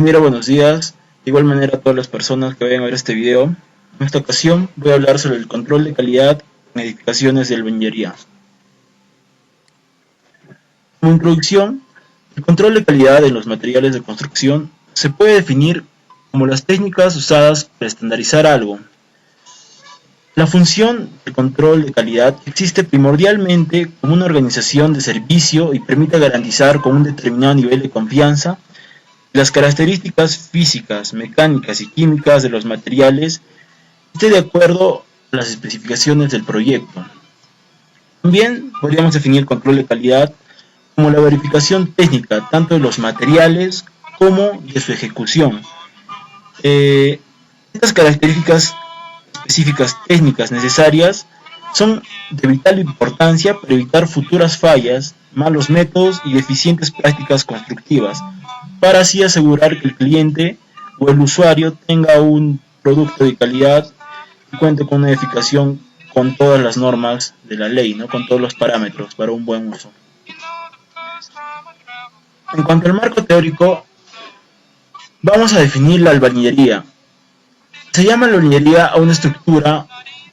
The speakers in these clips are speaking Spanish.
Ingeniero, buenos días. De igual manera a todas las personas que vayan a ver este video. En esta ocasión voy a hablar sobre el control de calidad en edificaciones de albañilería. Como introducción, el control de calidad en los materiales de construcción se puede definir como las técnicas usadas para estandarizar algo. La función de control de calidad existe primordialmente como una organización de servicio y permite garantizar con un determinado nivel de confianza las características físicas, mecánicas y químicas de los materiales esté de acuerdo a las especificaciones del proyecto. También podríamos definir el control de calidad como la verificación técnica tanto de los materiales como de su ejecución. Estas características específicas técnicas necesarias son de vital importancia para evitar futuras fallas, malos métodos y deficientes prácticas constructivas, para así asegurar que el cliente o el usuario tenga un producto de calidad y cuente con una edificación con todas las normas de la ley, ¿no? Con todos los parámetros para un buen uso. En cuanto al marco teórico, vamos a definir la albañilería. Se llama albañilería a una estructura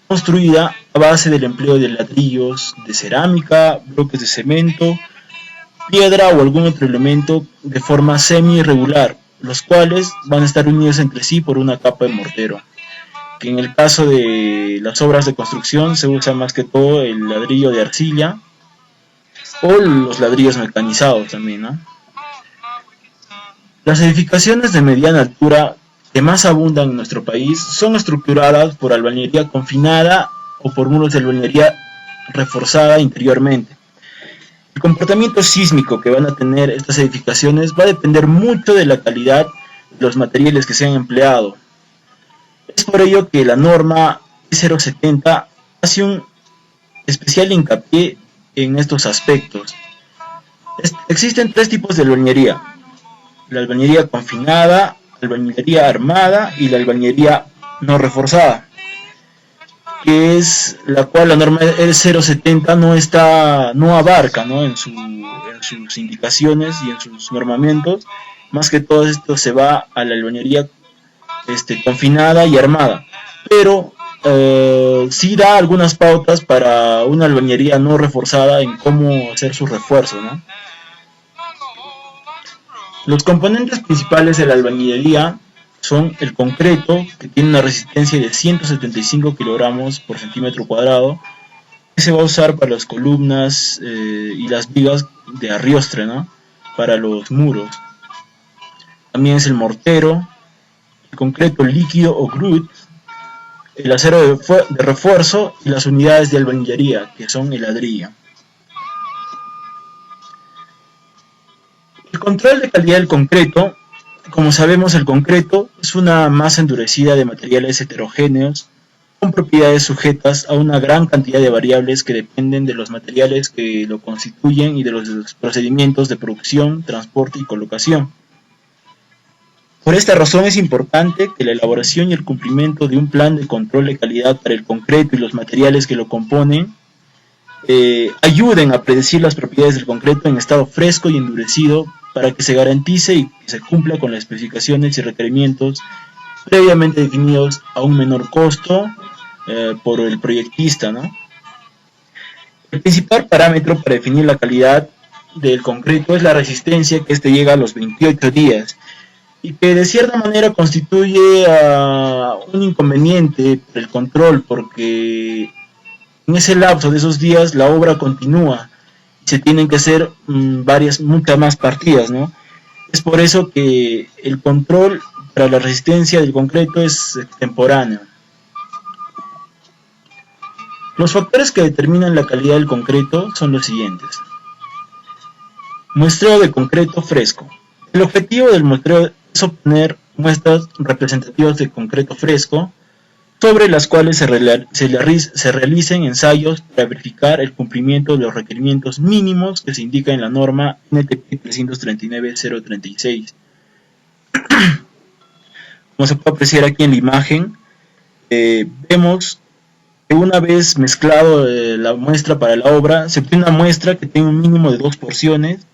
construida a base del empleo de ladrillos, de cerámica, bloques de cemento, piedra o algún otro elemento de forma semi-irregular, los cuales van a estar unidos entre sí por una capa de mortero, que en el caso de las obras de construcción se usa más que todo el ladrillo de arcilla o los ladrillos mecanizados también, ¿no? Las edificaciones de mediana altura que más abundan en nuestro país son estructuradas por albañilería confinada o por muros de albañilería reforzada interiormente. El comportamiento sísmico que van a tener estas edificaciones va a depender mucho de la calidad de los materiales que se han empleado. Es por ello que la norma E070 hace un especial hincapié en estos aspectos. Existen tres tipos de albañilería: la albañilería confinada, la albañilería armada y la albañilería no reforzada, que es la cual la norma E070 no abarca, ¿no? En sus indicaciones y en sus normamientos. Más que todo esto se va a la albañilería confinada y armada, pero sí da algunas pautas para una albañilería no reforzada en cómo hacer su refuerzo, ¿no? Los componentes principales de la albañilería son el concreto, que tiene una resistencia de 175 kilogramos por centímetro cuadrado, que se va a usar para las columnas y las vigas de arriostre, ¿no? Para los muros. También es el mortero, el concreto líquido o grout, el acero de refuerzo y las unidades de albañilería, que son el ladrillo. El control de calidad del concreto. Como sabemos, el concreto es una masa endurecida de materiales heterogéneos con propiedades sujetas a una gran cantidad de variables que dependen de los materiales que lo constituyen y de los procedimientos de producción, transporte y colocación. Por esta razón es importante que la elaboración y el cumplimiento de un plan de control de calidad para el concreto y los materiales que lo componen ayuden a predecir las propiedades del concreto en estado fresco y endurecido, para que se garantice y que se cumpla con las especificaciones y requerimientos previamente definidos a un menor costo por el proyectista, ¿no? El principal parámetro para definir la calidad del concreto es la resistencia, que llega a los 28 días y que de cierta manera constituye un inconveniente para el control, porque en ese lapso de esos días la obra continúa. Se tienen que hacer muchas más partidas, ¿no? Es por eso que el control para la resistencia del concreto es extemporáneo. Los factores que determinan la calidad del concreto son los siguientes. Muestreo de concreto fresco. El objetivo del muestreo es obtener muestras representativas de concreto fresco, sobre las cuales se realicen ensayos para verificar el cumplimiento de los requerimientos mínimos que se indican en la norma NTP 339-036. Como se puede apreciar aquí en la imagen, vemos que una vez mezclado la muestra para la obra, se obtiene una muestra que tiene un mínimo de 2 porciones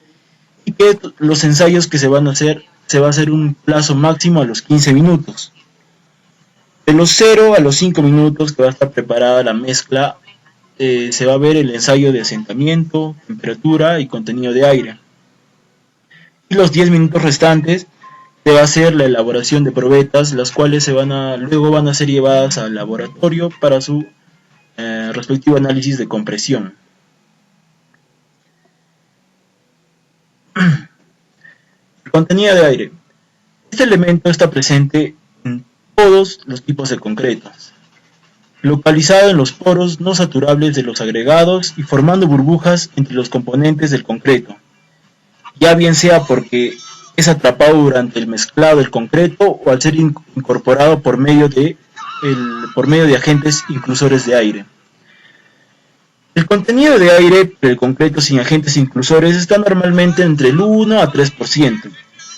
y que los ensayos que se van a hacer se va a hacer un plazo máximo a los 15 minutos. De los 0 a los 5 minutos que va a estar preparada la mezcla, se va a ver el ensayo de asentamiento, temperatura y contenido de aire. Y los 10 minutos restantes se va a hacer la elaboración de probetas, las cuales luego van a ser llevadas al laboratorio para su respectivo análisis de compresión. El contenido de aire. Este elemento está presente en todos los tipos de concretos, localizado en los poros no saturables de los agregados y formando burbujas entre los componentes del concreto, ya bien sea porque es atrapado durante el mezclado del concreto o al ser incorporado por medio de agentes inclusores de aire. El contenido de aire del concreto sin agentes inclusores está normalmente entre el 1 a 3%,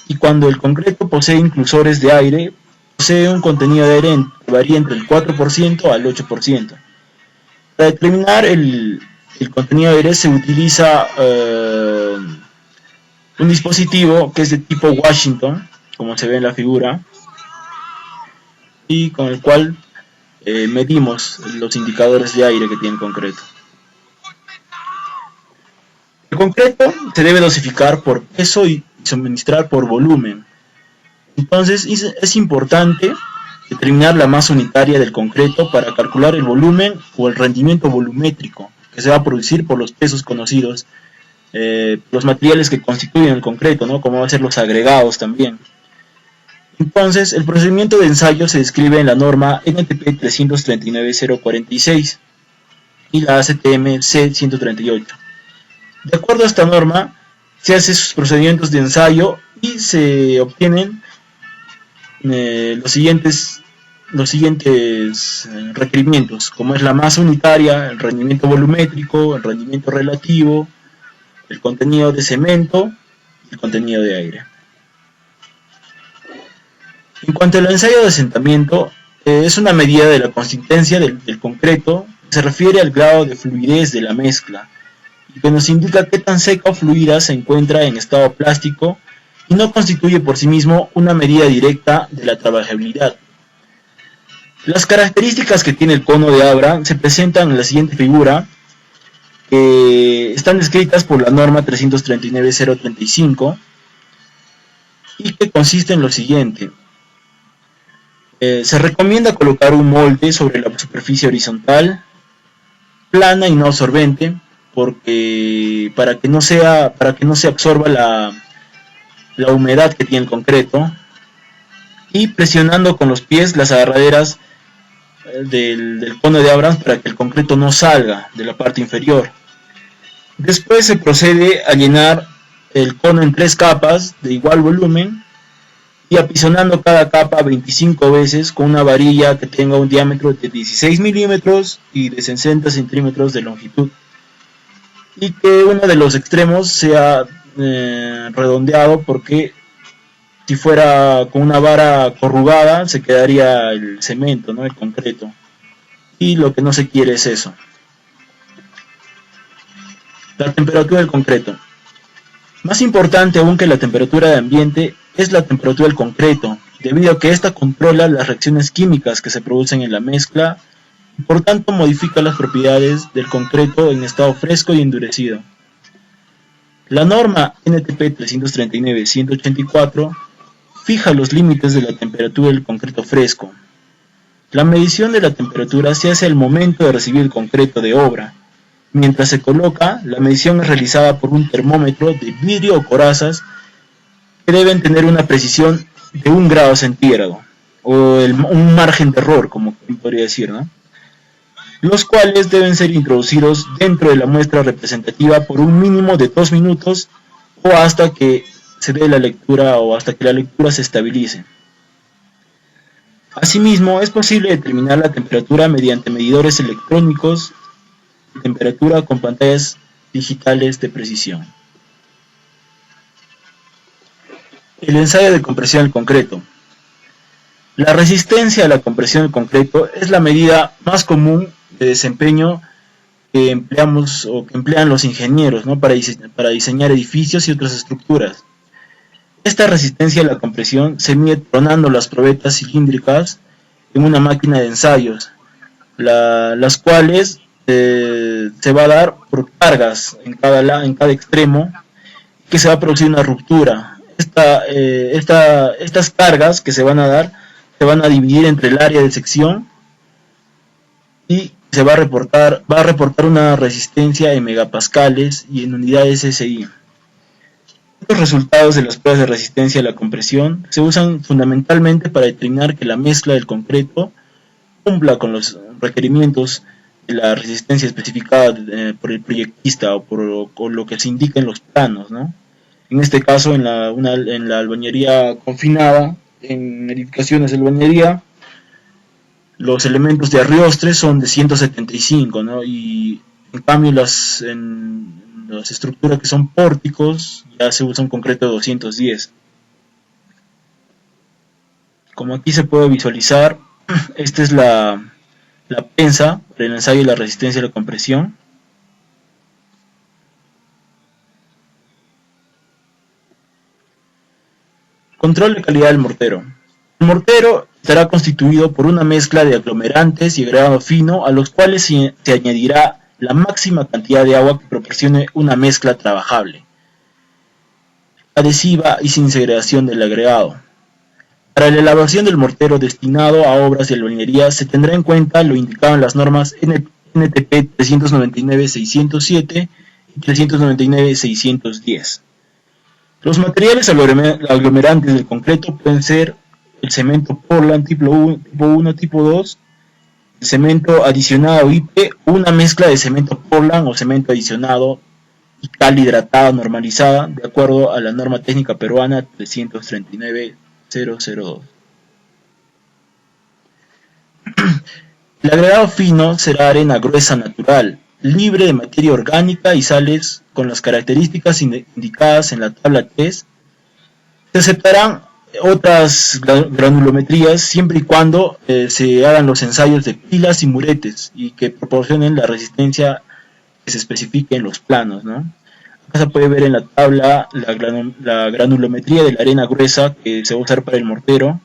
y cuando el concreto posee inclusores de aire, posee un contenido de aire que varía entre el 4% al 8%. Para determinar el contenido de aire se utiliza un dispositivo que es de tipo Washington, como se ve en la figura, y con el cual medimos los indicadores de aire que tiene el concreto. El concreto se debe dosificar por peso y suministrar por volumen. Entonces es importante determinar la masa unitaria del concreto para calcular el volumen o el rendimiento volumétrico que se va a producir por los pesos conocidos, los materiales que constituyen el concreto, ¿no? Como van a ser los agregados también. Entonces, el procedimiento de ensayo se describe en la norma NTP 339-046 y la ACTM C138. De acuerdo a esta norma, se hacen sus procedimientos de ensayo y se obtienen los siguientes requerimientos, como es la masa unitaria, el rendimiento volumétrico, el rendimiento relativo, el contenido de cemento y el contenido de aire. En cuanto al ensayo de asentamiento, es una medida de la consistencia del concreto que se refiere al grado de fluidez de la mezcla y que nos indica qué tan seca o fluida se encuentra en estado plástico y no constituye por sí mismo una medida directa de la trabajabilidad. Las características que tiene el cono de Abra se presentan en la siguiente figura, que están descritas por la norma 339-035 y que consiste en lo siguiente. Se recomienda colocar un molde sobre la superficie horizontal, plana y no absorbente, para que no se absorba la humedad que tiene el concreto, y presionando con los pies las agarraderas del cono de Abrams para que el concreto no salga de la parte inferior. Después se procede a llenar el cono en 3 capas de igual volumen y apisonando cada capa 25 veces con una varilla que tenga un diámetro de 16 milímetros y de 60 centímetros de longitud, y que uno de los extremos sea redondeado, porque si fuera con una vara corrugada se quedaría el cemento, ¿no? El concreto, y lo que no se quiere es eso. La temperatura del concreto. Más importante aún que la temperatura de ambiente es la temperatura del concreto, debido a que ésta controla las reacciones químicas que se producen en la mezcla y por tanto modifica las propiedades del concreto en estado fresco y endurecido. La norma NTP 339-184 fija los límites de la temperatura del concreto fresco. La medición de la temperatura se hace al momento de recibir el concreto de obra. Mientras se coloca, la medición es realizada por un termómetro de vidrio o corazas que deben tener una precisión de 1 grado centígrado, o un margen de error, como podría decir, ¿no? Los cuales deben ser introducidos dentro de la muestra representativa por un mínimo de 2 minutos o hasta que se dé la lectura o hasta que la lectura se estabilice. Asimismo, es posible determinar la temperatura mediante medidores electrónicos de temperatura con pantallas digitales de precisión. El ensayo de compresión del concreto. La resistencia a la compresión del concreto es la medida más común de desempeño que emplean los ingenieros, ¿no? para diseñar edificios y otras estructuras. Esta resistencia a la compresión se mide tronando las probetas cilíndricas en una máquina de ensayos, las cuales se va a dar por cargas en cada extremo, que se va a producir una ruptura. Estas cargas que se van a dar se van a dividir entre el área de sección y va a reportar una resistencia en megapascales y en unidades SI. Los resultados de las pruebas de resistencia a la compresión se usan fundamentalmente para determinar que la mezcla del concreto cumpla con los requerimientos de la resistencia especificada por el proyectista o por lo que se indica en los planos, ¿no? En este caso, en la albañería confinada, en edificaciones de albañería, los elementos de arriostre son de 175, ¿no? Y en cambio en las estructuras que son pórticos ya se usa un concreto de 210. Como aquí se puede visualizar, esta es la prensa para el ensayo de la resistencia a la compresión. Control de calidad del mortero. El mortero estará constituido por una mezcla de aglomerantes y agregado fino, a los cuales se añadirá la máxima cantidad de agua que proporcione una mezcla trabajable, adhesiva y sin segregación del agregado. Para la elaboración del mortero destinado a obras de albañilería se tendrá en cuenta lo indicado en las normas NTP 399-607 y 399-610. Los materiales aglomerantes del concreto pueden ser el cemento Portland tipo 1, tipo 2, el cemento adicionado IP, o una mezcla de cemento Portland o cemento adicionado y cal hidratada normalizada, de acuerdo a la norma técnica peruana 339-002. El agregado fino será arena gruesa natural, libre de materia orgánica y sales con las características indicadas en la tabla 3. Se aceptarán otras granulometrías siempre y cuando se hagan los ensayos de pilas y muretes y que proporcionen la resistencia que se especifique en los planos, ¿no? Acá se puede ver en la tabla la granulometría de la arena gruesa que se va a usar para el mortero,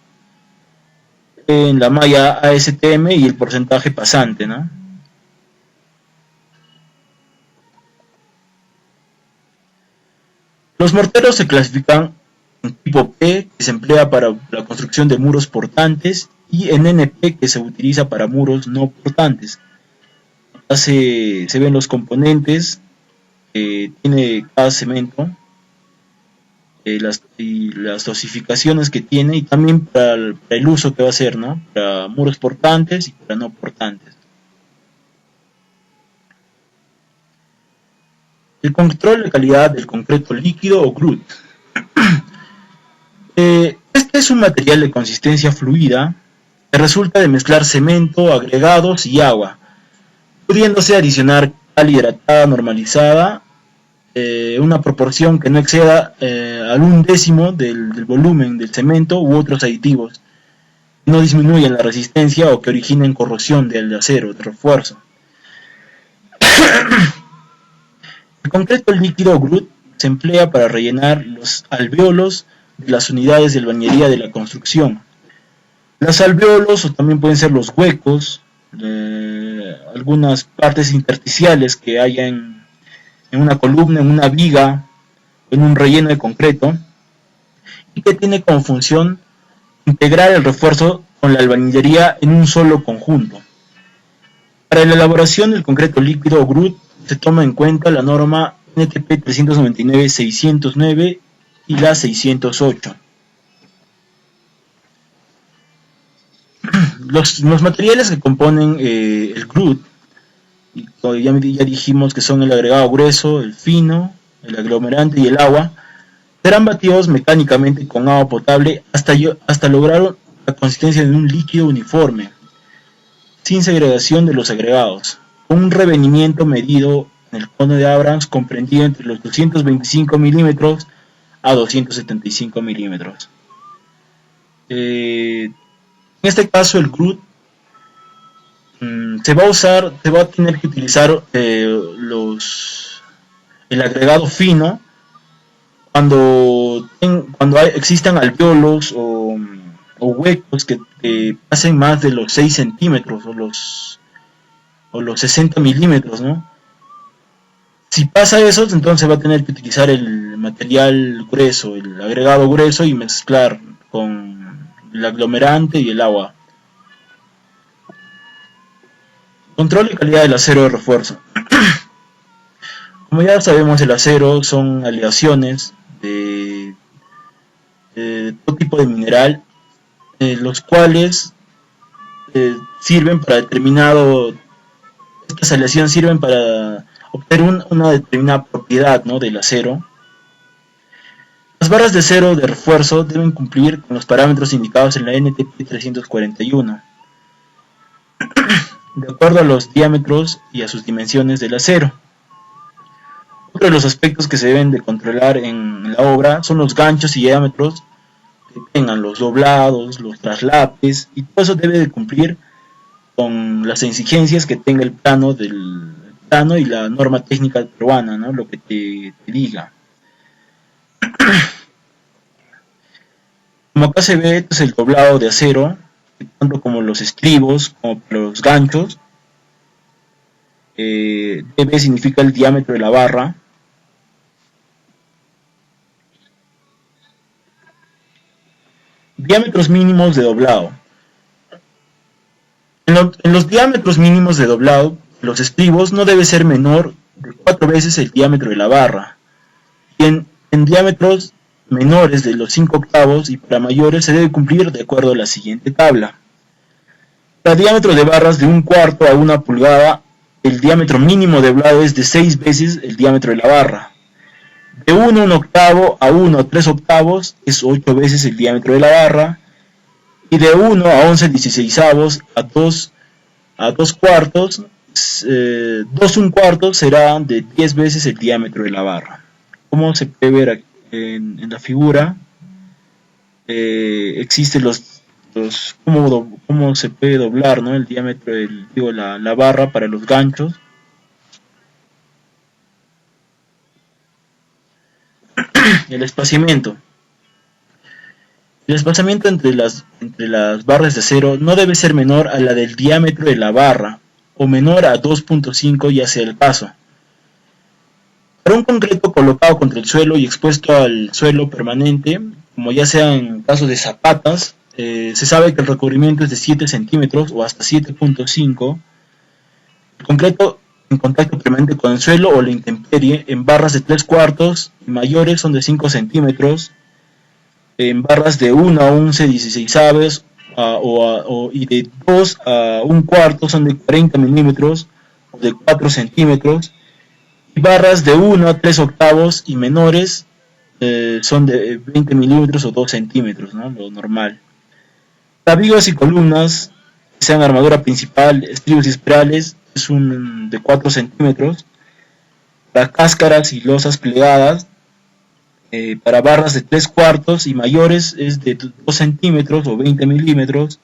en la malla ASTM y el porcentaje pasante, ¿no? Los morteros se clasifican en tipo P, que se emplea para la construcción de muros portantes, y en NP, que se utiliza para muros no portantes. Acá se ven los componentes que tiene cada cemento, las dosificaciones que tiene, y también para el uso que va a hacer, ¿no? Para muros portantes y para no portantes. El control de calidad del concreto líquido o GRUT. Este es un material de consistencia fluida que resulta de mezclar cemento, agregados y agua, pudiéndose adicionar cal hidratada normalizada, una proporción que no exceda al 1/10 del volumen del cemento u otros aditivos, no disminuyen la resistencia o que originen corrosión del acero de refuerzo. El concreto líquido GRUT se emplea para rellenar los alvéolos de las unidades de albañilería de la construcción. Los alvéolos, o también pueden ser los huecos, algunas partes intersticiales que haya en una columna, en una viga, en un relleno de concreto, y que tiene como función integrar el refuerzo con la albañilería en un solo conjunto. Para la elaboración del concreto líquido o GRUT se toma en cuenta la norma NTP 399-609 y la 608. Los materiales que componen el GRUT, ya dijimos que son el agregado grueso, el fino, el aglomerante y el agua, serán batidos mecánicamente con agua potable hasta lograr la consistencia de un líquido uniforme, sin segregación de los agregados, con un revenimiento medido en el cono de Abrams comprendido entre los 225 milímetros a 275 milímetros. En este caso el GRUT se va a tener que utilizar el agregado fino cuando cuando existan alvéolos o huecos que pasen más de los 6 centímetros o los 60 milímetros, ¿no? Si pasa eso, entonces va a tener que utilizar el material grueso, el agregado grueso y mezclar con el aglomerante y el agua. Control y calidad del acero de refuerzo. Como ya sabemos, el acero son aleaciones de todo tipo de mineral, los cuales sirven para determinado, estas aleaciones sirven para obtener una determinada propiedad, ¿no?, del acero. Las barras de acero de refuerzo deben cumplir con los parámetros indicados en la NTP 341, de acuerdo a los diámetros y a sus dimensiones del acero. Otro de los aspectos que se deben de controlar en la obra son los ganchos y diámetros que tengan, los doblados, los traslapes, y todo eso debe de cumplir con las exigencias que tenga el plano y la norma técnica peruana, ¿no?, lo que te diga. Como acá se ve, este es el doblado de acero, tanto como los estribos como los ganchos. DB significa el diámetro de la barra. Diámetros mínimos de doblado. En los diámetros mínimos de doblado, los estribos no debe ser menor de 4 veces el diámetro de la barra. Y en diámetros menores de los 5 octavos y para mayores se debe cumplir de acuerdo a la siguiente tabla. Para diámetros de barras de 1/4 a 1 pulgada, el diámetro mínimo de doblado es de 6 veces el diámetro de la barra. De 1 a 1 octavo a 1 a 3 octavos es 8 veces el diámetro de la barra. Y de 1 a 11 dieciseisavos a 2 cuartos, 2 1/4 será de 10 veces el diámetro de la barra. Como se puede ver aquí en la figura, existen cómo se puede doblar, ¿no?, el diámetro, la barra para los ganchos. El espaciamiento. El espaciamiento entre las barras de acero no debe ser menor a la del diámetro de la barra o menor a 2.5, ya sea el caso. Para un concreto colocado contra el suelo y expuesto al suelo permanente, como ya sea en caso de zapatas, se sabe que el recubrimiento es de 7 centímetros o hasta 7.5. El concreto en contacto permanente con el suelo o la intemperie en barras de 3/4 y mayores son de 5 centímetros. En barras de 1 a 11 dieciseisavos y de 2 a 1/4 son de 40 milímetros o de 4 centímetros. Y barras de 1 a 3 octavos y menores son de 20 milímetros o 2 centímetros, ¿no?, lo normal. Tabiques y columnas, que sean armadura principal, estribos y espirales, es de 4 centímetros. Para cáscaras y losas plegadas, para barras de 3/4 y mayores es de 2 centímetros o 20 milímetros.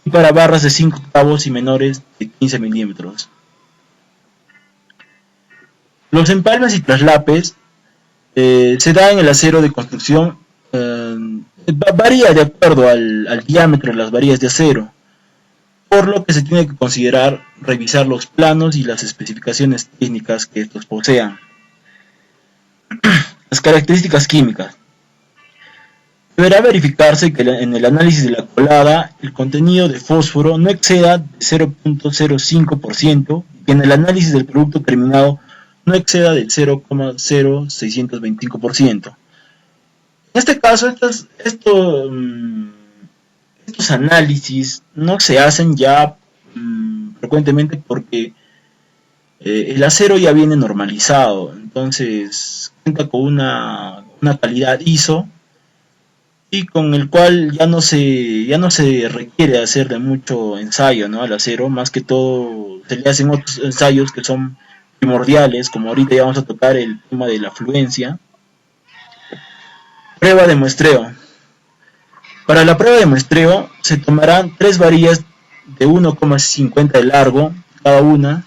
Y para barras de 5 octavos y menores de 15 milímetros. Los empalmes y traslapes se da en el acero de construcción, varía de acuerdo al diámetro de las varillas de acero, por lo que se tiene que considerar revisar los planos y las especificaciones técnicas que estos posean. Las características químicas. Deberá verificarse que en el análisis de la colada el contenido de fósforo no exceda de 0.05% y que en el análisis del producto terminado no exceda del 0.0625%. En este caso, estos análisis no se hacen ya frecuentemente porque el acero ya viene normalizado, entonces cuenta con una calidad ISO y con el cual ya no se requiere hacer de mucho ensayo, ¿no?, al acero. Más que todo se le hacen otros ensayos que son primordiales, como ahorita ya vamos a tocar el tema de la fluencia. Prueba de muestreo. Para la prueba de muestreo se tomarán 3 varillas de 1,50 de largo cada una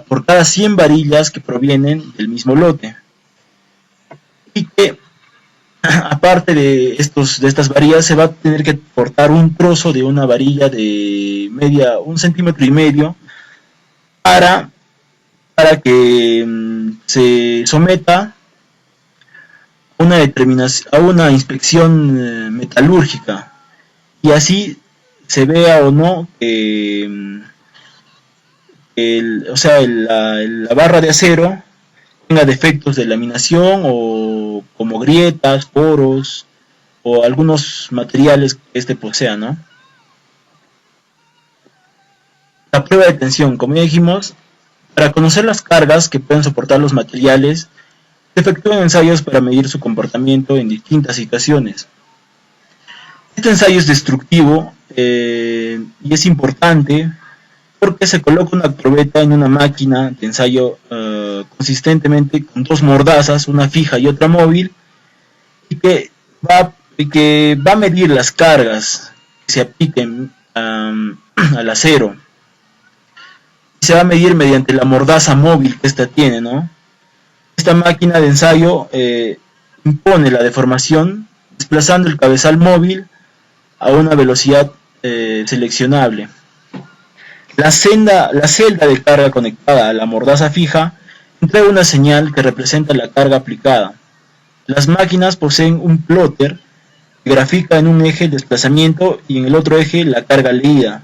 por cada 100 varillas que provienen del mismo lote, y que a parte de estas varillas se va a tener que cortar un trozo de una varilla de media, 1,5 cm para que se someta a una inspección metalúrgica, y así se vea o no que la barra de acero tenga defectos de laminación o como grietas, poros o algunos materiales que este posea, ¿no? La prueba de tensión, como ya dijimos, para conocer las cargas que pueden soportar los materiales, se efectúan ensayos para medir su comportamiento en distintas situaciones. Este ensayo es destructivo y es importante porque se coloca una probeta en una máquina de ensayo consistentemente con dos mordazas, una fija y otra móvil, y que va a medir las cargas que se apliquen al acero. Y se va a medir mediante la mordaza móvil que ésta tiene, ¿no? Esta máquina de ensayo impone la deformación desplazando el cabezal móvil a una velocidad seleccionable. La celda de carga conectada a la mordaza fija entrega una señal que representa la carga aplicada. Las máquinas poseen un plotter que grafica en un eje el desplazamiento y en el otro eje la carga leída.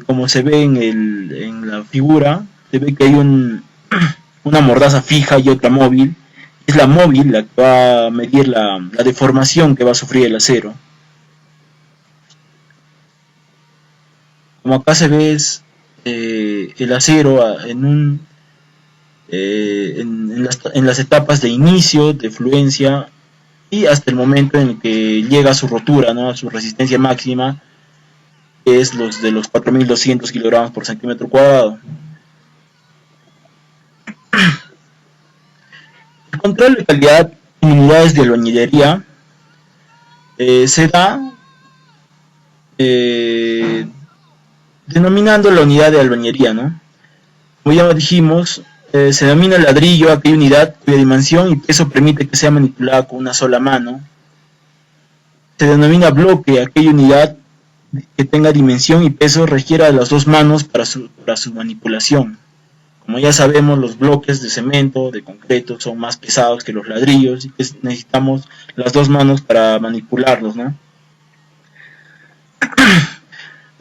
Como se ve en la figura, se ve que hay una mordaza fija y otra móvil. Es la móvil la que va a medir la deformación que va a sufrir el acero. Como acá se ve es el acero en las etapas de inicio, de fluencia y hasta el momento en el que llega a su rotura, ¿no? A su resistencia máxima, que es los 4.200 kilogramos por centímetro cuadrado. El control de calidad en unidades de albañilería se da denominando la unidad de albañilería, ¿no? Como ya dijimos, se denomina ladrillo a aquella unidad cuya dimensión y peso permite que sea manipulada con una sola mano. Se denomina bloque a aquella unidad que tenga dimensión y peso requiera de las dos manos para su manipulación. Como ya sabemos, los bloques de cemento, de concreto, son más pesados que los ladrillos y que necesitamos las dos manos para manipularlos, ¿no?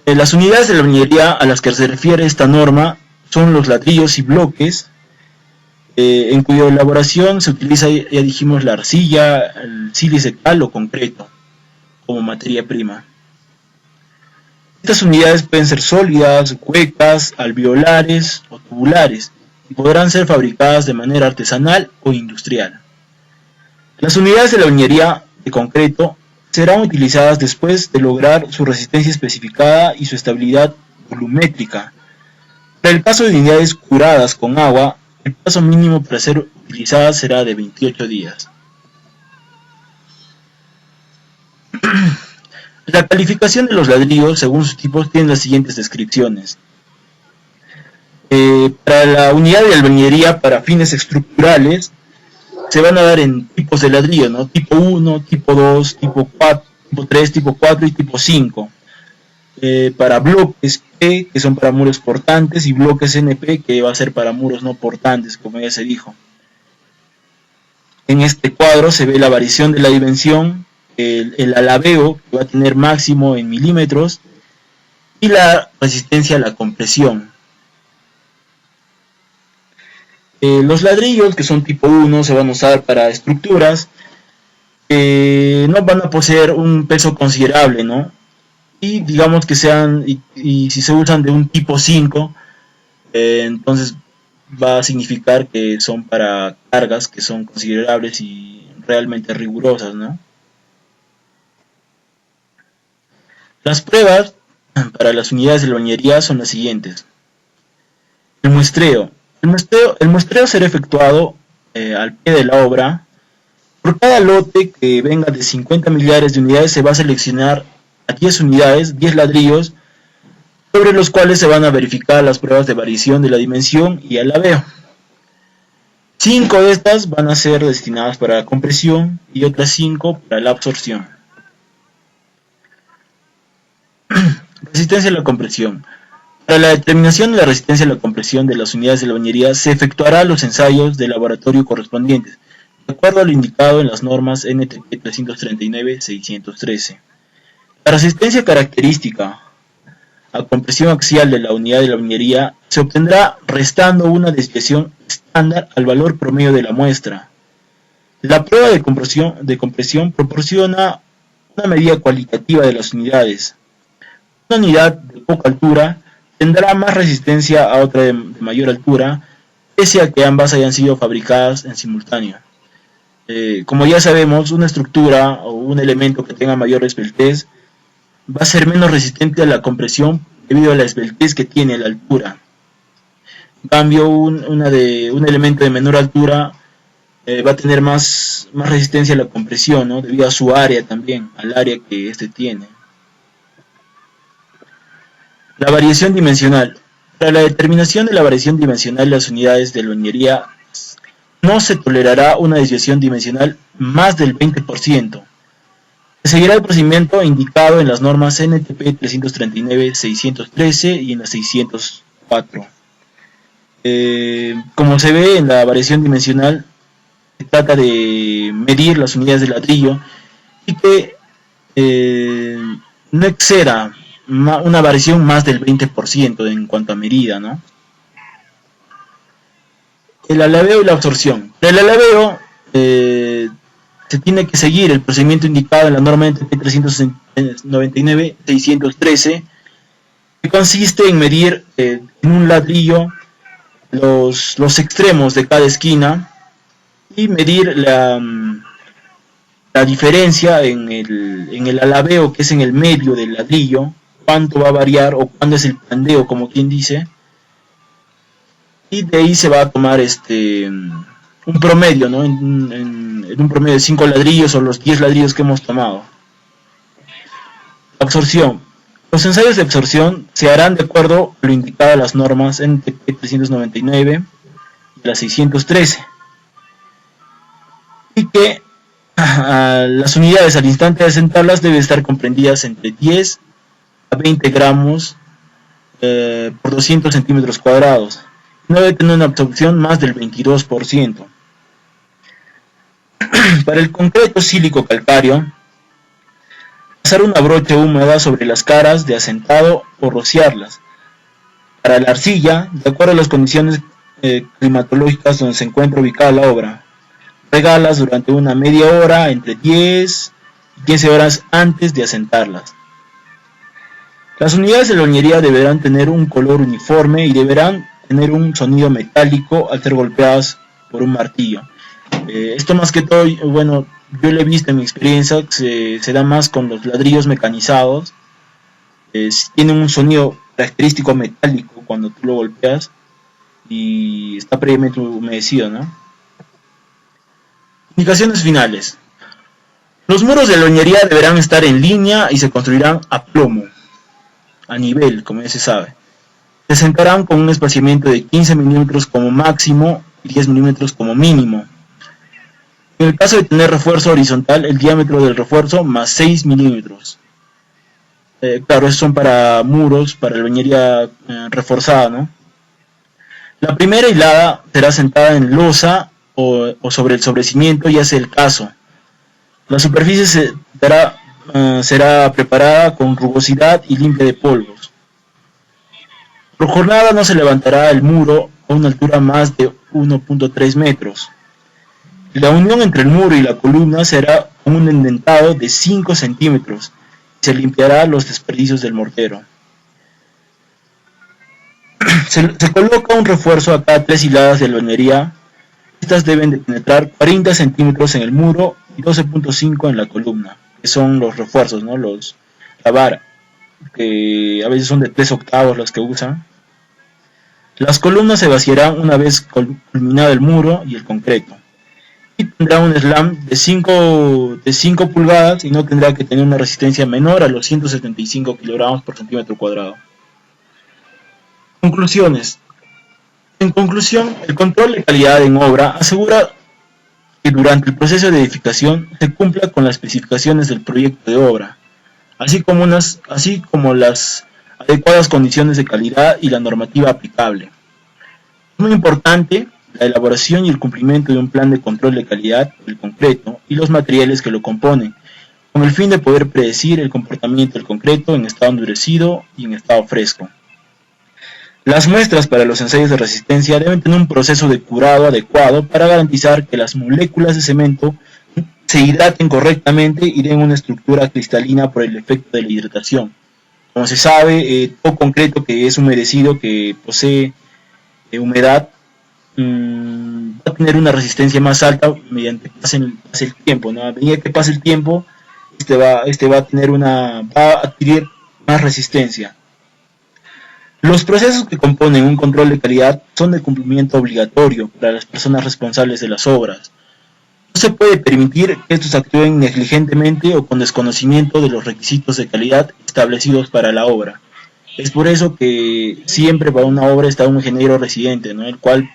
Las unidades de la albañilería a las que se refiere esta norma son los ladrillos y bloques, en cuya elaboración se utiliza, ya dijimos, la arcilla, el sílice cal o concreto como materia prima. Estas unidades pueden ser sólidas, huecas, alveolares o tubulares y podrán ser fabricadas de manera artesanal o industrial. Las unidades de la albañilería de concreto serán utilizadas después de lograr su resistencia especificada y su estabilidad volumétrica. Para el caso de unidades curadas con agua, el plazo mínimo para ser utilizadas será de 28 días. La calificación de los ladrillos, según sus tipos, tiene las siguientes descripciones. Para la unidad de albañilería para fines estructurales, se van a dar en tipos de ladrillo, ¿no? Tipo 1, tipo 2, tipo 4, tipo 3, tipo 4 y tipo 5. Para bloques P, que son para muros portantes, y bloques NP, que va a ser para muros no portantes, como ya se dijo. En este cuadro se ve la variación de la dimensión, el alabeo, que va a tener máximo en milímetros, y la resistencia a la compresión. Los ladrillos, que son tipo 1, se van a usar para estructuras no van a poseer un peso considerable, ¿no? Y digamos que sean, y si se usan de un tipo 5, entonces va a significar que son para cargas que son considerables y realmente rigurosas, ¿no? Las pruebas para las unidades de albañilería son las siguientes. El muestreo. El muestreo será efectuado al pie de la obra. Por cada lote que venga de 50 millares de unidades se va a seleccionar a 10 unidades, 10 ladrillos, sobre los cuales se van a verificar las pruebas de variación de la dimensión y alabeo. 5 de estas van a ser destinadas para la compresión y otras 5 para la absorción. Resistencia a la compresión. Para la determinación de la resistencia a la compresión de las unidades de la bañería se efectuarán los ensayos de laboratorio correspondientes, de acuerdo a lo indicado en las normas NTP 339-613. La resistencia característica a compresión axial de la unidad de la bañería se obtendrá restando una desviación estándar al valor promedio de la muestra. La prueba de compresión proporciona una medida cualitativa de las unidades. Una unidad de poca altura tendrá más resistencia a otra de mayor altura, pese a que ambas hayan sido fabricadas en simultáneo. Como ya sabemos, una estructura o un elemento que tenga mayor esbeltez va a ser menos resistente a la compresión debido a la esbeltez que tiene a la altura. En cambio, un elemento de menor altura va a tener más resistencia a la compresión, ¿no? Debido a su área también, al área que éste tiene. La variación dimensional. Para la determinación de la variación dimensional de las unidades de bañería no se tolerará una desviación dimensional más del 20%. Se seguirá el procedimiento indicado en las normas NTP 339-613 y en la 604. Como se ve en la variación dimensional, se trata de medir las unidades de ladrillo y que no exceda una variación más del 20% en cuanto a medida, ¿no? El alabeo y la absorción. El alabeo se tiene que seguir el procedimiento indicado en la norma NTP 399-613, que consiste en medir en un ladrillo los extremos de cada esquina y medir la diferencia en el alabeo, que es en el medio del ladrillo, cuánto va a variar o cuándo es el pandeo, como quien dice, y de ahí se va a tomar un promedio, ¿no? En un promedio de 5 ladrillos o los 10 ladrillos que hemos tomado. Absorción. Los ensayos de absorción se harán de acuerdo a lo indicado en las normas NTP 399 y la 613, y que las unidades al instante de asentarlas deben estar comprendidas entre 10 a 20 gramos por 200 centímetros cuadrados. No debe tener una absorción más del 22%. Para el concreto sílico calcáreo, pasar una brocha húmeda sobre las caras de asentado o rociarlas. Para la arcilla, de acuerdo a las condiciones climatológicas donde se encuentra ubicada la obra, regalas durante una media hora, entre 10 y 15 horas antes de asentarlas. Las unidades de la bañería deberán tener un color uniforme y deberán tener un sonido metálico al ser golpeadas por un martillo. Esto más que todo, bueno, yo lo he visto en mi experiencia, se da más con los ladrillos mecanizados. Tienen un sonido característico metálico cuando tú lo golpeas y está previamente humedecido, ¿no? Indicaciones finales. Los muros de la bañería deberán estar en línea y se construirán a plomo, a nivel, como ya se sabe. Se sentarán con un espaciamiento de 15 milímetros como máximo y 10 milímetros como mínimo. En el caso de tener refuerzo horizontal, el diámetro del refuerzo más 6 milímetros. Claro, esos son para muros, para la bañería reforzada, ¿no? La primera hilada será sentada en losa o sobre el sobrecimiento, ya sea el caso. La superficie será preparada con rugosidad y limpia de polvos. Por jornada no se levantará el muro a una altura más de 1.3 metros. La unión entre el muro y la columna será un endentado de 5 centímetros y se limpiará los desperdicios del mortero. Se coloca un refuerzo a cada 3 hiladas de bañería. Estas deben de penetrar 40 centímetros en el muro y 12.5 en la columna, que son los refuerzos, ¿no? La vara, que a veces son de 3 octavos las que usan. Las columnas se vaciarán una vez culminado el muro y el concreto. Y tendrá un slam de 5 pulgadas y no tendrá que tener una resistencia menor a los 175 kilogramos por centímetro cuadrado. Conclusiones. En conclusión, el control de calidad en obra asegura que durante el proceso de edificación se cumpla con las especificaciones del proyecto de obra, así como las adecuadas condiciones de calidad y la normativa aplicable. Es muy importante la elaboración y el cumplimiento de un plan de control de calidad del concreto y los materiales que lo componen, con el fin de poder predecir el comportamiento del concreto en estado endurecido y en estado fresco. Las muestras para los ensayos de resistencia deben tener un proceso de curado adecuado para garantizar que las moléculas de cemento se hidraten correctamente y den una estructura cristalina por el efecto de la hidratación. Como se sabe, todo concreto que es humedecido, que posee humedad, va a tener una resistencia más alta mediante que pase el tiempo, ¿no? A medida que pase el tiempo, va a adquirir más resistencia. Los procesos que componen un control de calidad son de cumplimiento obligatorio para las personas responsables de las obras. No se puede permitir que estos actúen negligentemente o con desconocimiento de los requisitos de calidad establecidos para la obra. Es por eso que siempre para una obra está un ingeniero residente, ¿no? El cual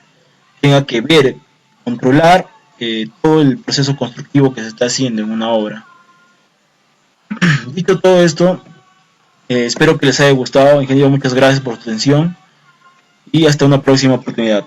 tenga que ver, controlar todo el proceso constructivo que se está haciendo en una obra. Dicho todo esto, espero que les haya gustado. Ingeniero, muchas gracias por su atención y hasta una próxima oportunidad.